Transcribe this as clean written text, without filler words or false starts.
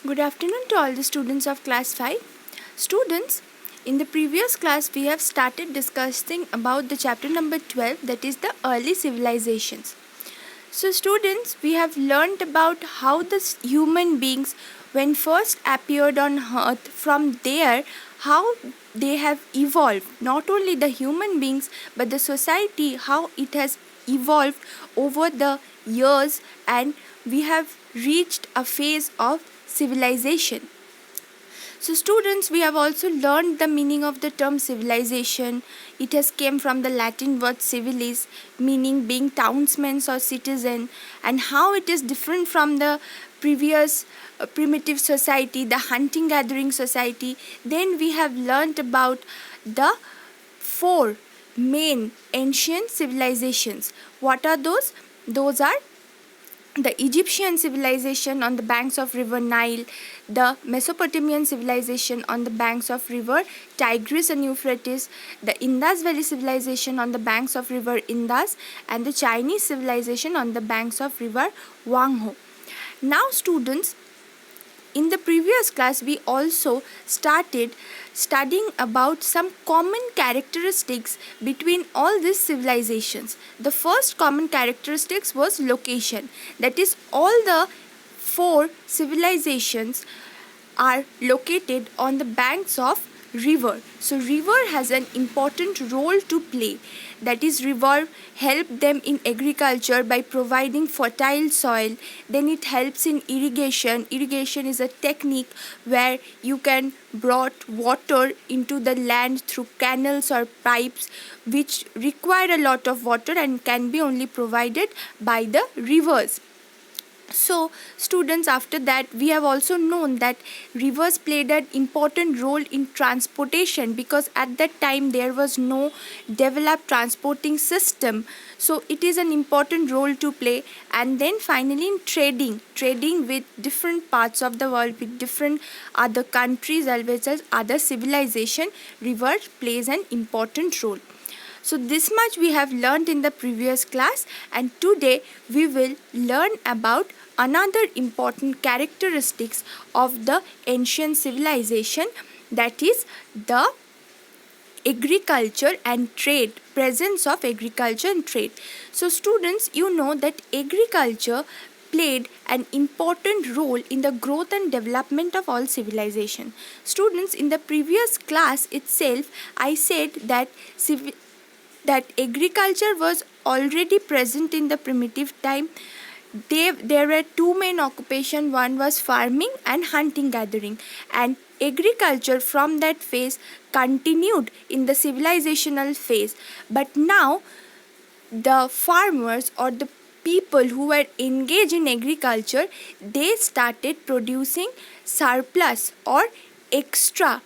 Good afternoon to all the students of class 5. Students, in the previous class we have started discussing about the chapter number 12, that is the early civilizations. So students, we have learned about how the human beings when first appeared on earth, from there how they have evolved, not only the human beings but the society, how it has evolved over the years, and we have reached a phase of civilization. So students, we have also learned the meaning of the term civilization. It has came from the Latin word civilis, meaning being townsmen or citizen, and how it is different from the previous primitive society, the hunting gathering society. Then we have learned about the four main ancient civilizations. What are those? Those are the Egyptian civilization on the banks of river Nile, the Mesopotamian civilization on the banks of river Tigris and Euphrates, the Indus Valley civilization on the banks of river Indus, and the Chinese civilization on the banks of river Huanghe. Now students, in the previous class we also started studying about some common characteristics between all these civilizations. The first common characteristics was location. That is, all the four civilizations are located on the banks of river. So river has an important role to play. That is, river help them in agriculture by providing fertile soil. Then it helps in irrigation. Irrigation is a technique where you can brought water into the land through canals or pipes, which require a lot of water and can be only provided by the rivers. So students, after that we have also known that rivers played an important role in transportation, because at that time there was no developed transporting system. So it is an important role to play. And then finally in trading with different parts of the world, with different other countries as well as other civilization, river plays an important role. So this much we have learned in the previous class, and today we will learn about another important characteristics of the ancient civilization, that is the agriculture and trade, presence of agriculture and trade. So students, you know that agriculture played an important role in the growth and development of all civilization. Students, in the previous class itself I said that agriculture was already present in the primitive time. There were two main occupations. One was farming and hunting gathering, and agriculture from that phase continued in the civilizational phase. But now the farmers or the people who were engaged in agriculture, they started producing surplus or extra